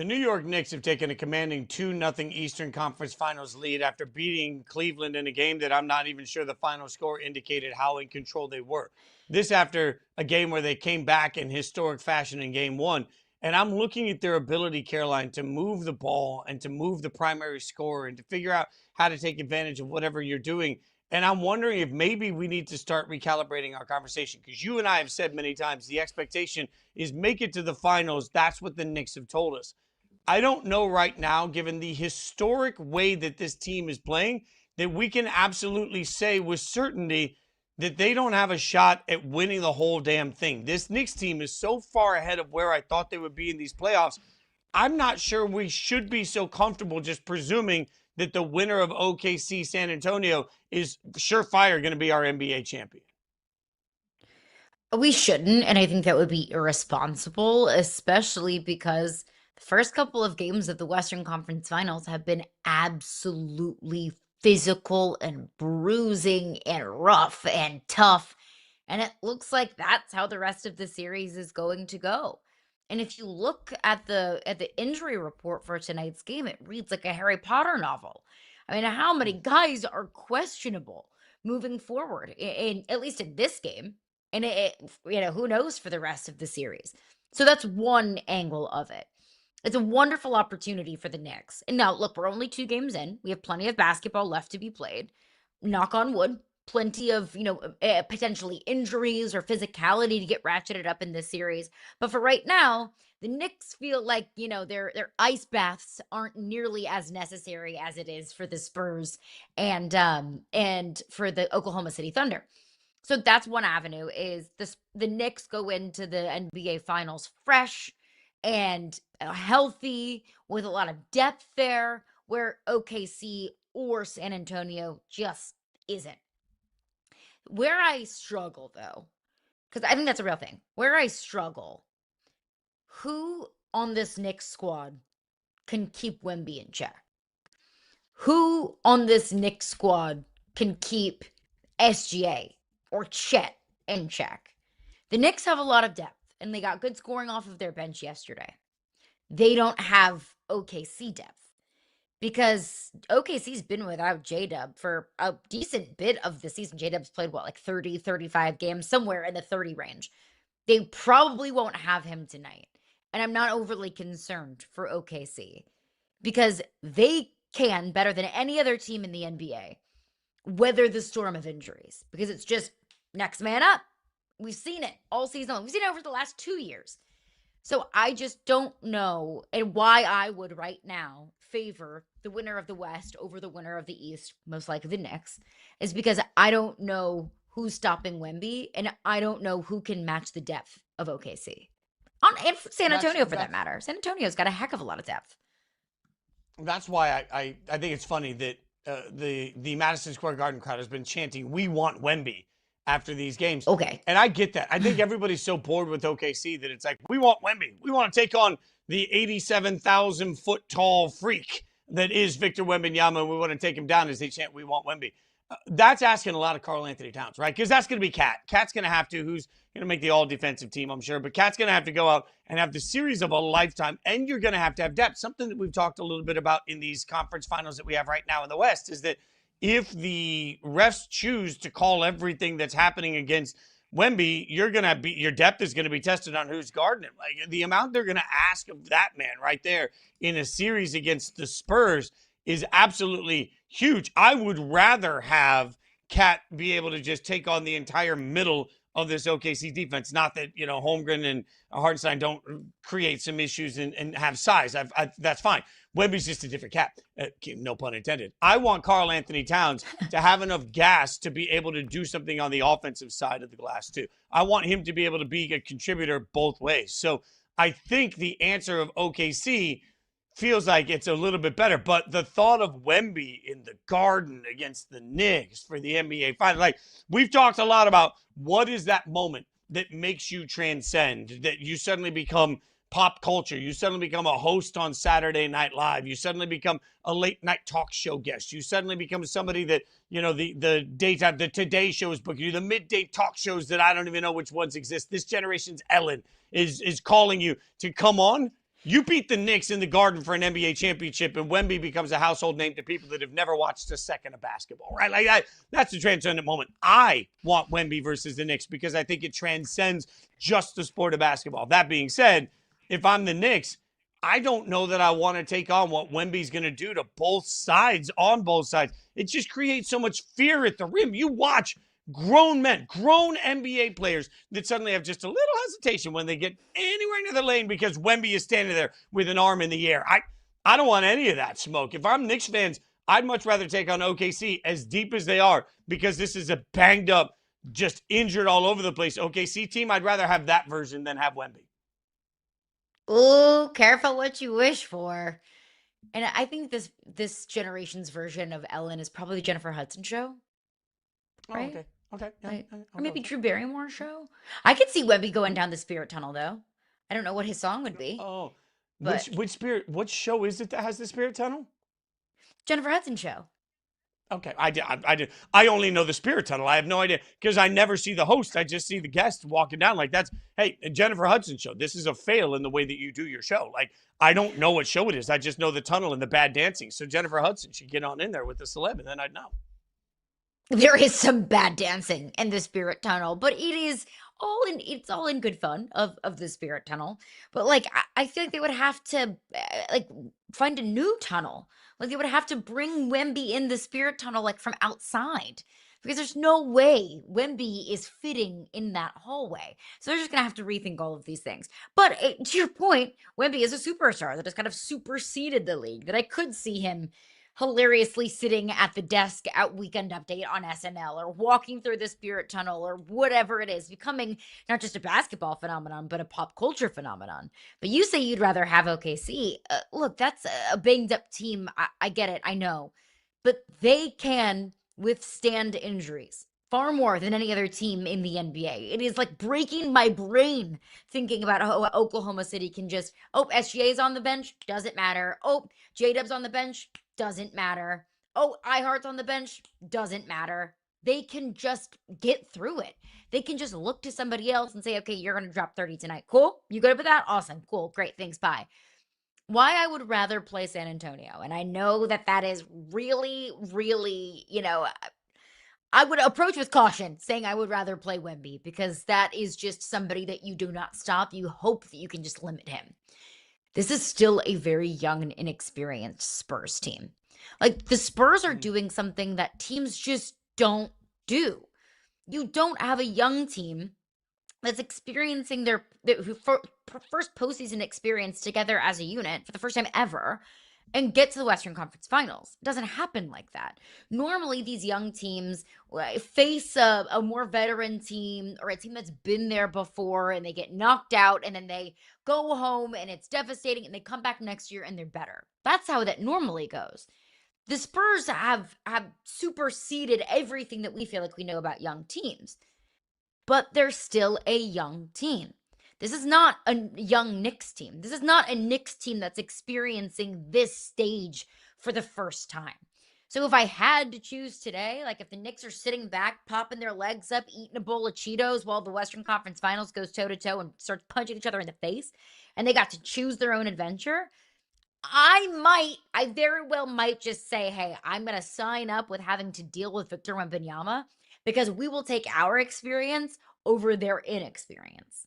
The New York Knicks have taken a commanding 2-0 Eastern Conference Finals lead after beating Cleveland in a game that I'm not even sure the final score indicated how in control they were. This after a game where they came back in historic fashion in game one. And I'm looking at their ability, Caroline, to move the ball and to move the primary scorer and to figure out how to take advantage of whatever you're doing. And I'm wondering if maybe we need to start recalibrating our conversation, because you and I have said many times the expectation is make it to the finals. That's what the Knicks have told us. I don't know right now, given the historic way that this team is playing, that we can absolutely say with certainty that they don't have a shot at winning the whole damn thing. This Knicks team is so far ahead of where I thought they would be in these playoffs. I'm not sure we should be so comfortable just presuming that the winner of OKC San Antonio is surefire going to be our NBA champion. We shouldn't, and I think that would be irresponsible, especially because the first couple of games of the Western Conference Finals have been absolutely physical and bruising and rough and tough. And it looks like that's how the rest of the series is going to go. And if you look at the injury report for tonight's game, it reads like a Harry Potter novel. I mean, how many guys are questionable moving forward in at least in this game? And who knows for the rest of the series. So that's one angle of it. It's a wonderful opportunity for the Knicks. And now, look, we're only 2 games in. We have plenty of basketball left to be played. Knock on wood. Plenty of, potentially injuries or physicality to get ratcheted up in this series. But for right now, the Knicks feel like, their ice baths aren't nearly as necessary as it is for the Spurs and for the Oklahoma City Thunder. So that's one avenue is the Knicks go into the NBA Finals fresh and healthy with a lot of depth there, where OKC or San Antonio just isn't. Where I struggle, though, because I think that's a real thing. Where I struggle, who on this Knicks squad can keep Wemby in check? Who on this Knicks squad can keep SGA or Chet in check? The Knicks have a lot of depth, and they got good scoring off of their bench yesterday. They don't have OKC depth because OKC's been without J-Dub for a decent bit of the season. J-Dub's played, 30, 35 games, somewhere in the 30 range. They probably won't have him tonight. And I'm not overly concerned for OKC because they can, better than any other team in the NBA, weather the storm of injuries because it's just next man up. We've seen it all season long. We've seen it over the last 2 years. So I just don't know and why I would right now favor the winner of the West over the winner of the East, most likely the Knicks, is because I don't know who's stopping Wemby and I don't know who can match the depth of OKC. And San Antonio, for that matter. San Antonio's got a heck of a lot of depth. That's why I think it's funny that the Madison Square Garden crowd has been chanting, "We want Wemby," after these games. Okay. And I get that. I think everybody's so bored with OKC that it's like, we want Wemby. We want to take on the 87,000 foot tall freak that is Victor Wembanyama. We want to take him down as they chant, "We want Wemby." That's asking a lot of Karl Anthony Towns, right? Because that's going to be Cat. Cat's going to have to, who's going to make the all defensive team, I'm sure. But Cat's going to have to go out and have the series of a lifetime. And you're going to have depth. Something that we've talked a little bit about in these conference finals that we have right now in the West is that if the refs choose to call everything that's happening against Wemby, your depth is going to be tested on who's guarding him. Like the amount they're going to ask of that man right there in a series against the Spurs is absolutely huge. I would rather have Cat be able to just take on the entire middle of this OKC defense. Not that, Holmgren and Hartenstein don't create some issues and have size. That's fine. Wemby's just a different cat. No pun intended. I want Karl Anthony Towns to have enough gas to be able to do something on the offensive side of the glass too. I want him to be able to be a contributor both ways. So I think the answer of OKC feels like it's a little bit better. But the thought of Wemby in the Garden against the Knicks for the NBA Finals, like we've talked a lot about what is that moment that makes you transcend, that you suddenly become pop culture. You suddenly become a host on Saturday Night Live. You suddenly become a late night talk show guest. You suddenly become somebody that, the daytime, the Today Show is booking you, the midday talk shows that I don't even know which ones exist. This generation's Ellen is calling you to come on. You beat the Knicks in the Garden for an NBA championship, and Wemby becomes a household name to people that have never watched a second of basketball, right? Like that's the transcendent moment. I want Wemby versus the Knicks because I think it transcends just the sport of basketball. That being said, if I'm the Knicks, I don't know that I want to take on what Wemby's going to do to both sides, on both sides. It just creates so much fear at the rim. You watch grown men, grown NBA players that suddenly have just a little hesitation when they get anywhere near the lane because Wemby is standing there with an arm in the air. I don't want any of that smoke. If I'm Knicks fans, I'd much rather take on OKC as deep as they are because this is a banged up, just injured all over the place OKC team. I'd rather have that version than have Wemby. Ooh, careful what you wish for. And I think this generation's version of Ellen is probably the Jennifer Hudson show, right? Oh, okay. Okay. Yeah, Like, I'll or maybe go. Drew Barrymore show. I could see Webby going down the spirit tunnel though. I don't know what his song would be, Oh, but which show is it that has the Spirit Tunnel? Jennifer Hudson show. Okay, I only know the Spirit Tunnel. I have no idea because I never see the host. I just see the guest walking down. Like that's hey, Jennifer Hudson show. This is a fail in the way that you do your show. Like I don't know what show it is. I just know the tunnel and the bad dancing. So Jennifer Hudson should get on in there with the celeb, and then I'd know. There is some bad dancing in the spirit tunnel, but it's all in good fun of the spirit tunnel. But like I feel like they would have to like find a new tunnel. Like they would have to bring Wemby in the spirit tunnel like from outside. Because there's no way Wemby is fitting in that hallway. So they're just gonna have to rethink all of these things. But to your point, Wemby is a superstar that has kind of superseded the league. That I could see him hilariously sitting at the desk at Weekend Update on SNL or walking through the spirit tunnel or whatever it is, becoming not just a basketball phenomenon, but a pop culture phenomenon. But you say you'd rather have OKC. Look, that's a banged up team. I get it. I know. But they can withstand injuries far more than any other team in the NBA. It is like breaking my brain thinking about how Oklahoma City can just, oh, SGA's on the bench, doesn't matter. Oh, J-Dub's on the bench, doesn't matter. Oh, iHeart's on the bench, doesn't matter. They can just get through it. They can just look to somebody else and say, okay, you're going to drop 30 tonight. Cool. You good with that? Awesome. Cool. Great. Thanks. Bye. Why I would rather play San Antonio. And I know that is really, really, I would approach with caution saying I would rather play Wemby because that is just somebody that you do not stop. You hope that you can just limit him. This is still a very young and inexperienced Spurs team. Like the Spurs are doing something that teams just don't do. You don't have a young team that's experiencing their first postseason experience together as a unit for the first time ever and get to the Western Conference Finals. It doesn't happen like that. Normally, these young teams face a more veteran team or a team that's been there before and they get knocked out and then they go home and it's devastating and they come back next year and they're better. That's how that normally goes. The Spurs have superseded everything that we feel like we know about young teams, but they're still a young team. This is not a young Knicks team. This is not a Knicks team that's experiencing this stage for the first time. So if I had to choose today, like if the Knicks are sitting back, popping their legs up, eating a bowl of Cheetos while the Western Conference Finals goes toe-to-toe and starts punching each other in the face, and they got to choose their own adventure, I very well might just say, hey, I'm going to sign up with having to deal with Victor Wembanyama because we will take our experience over their inexperience.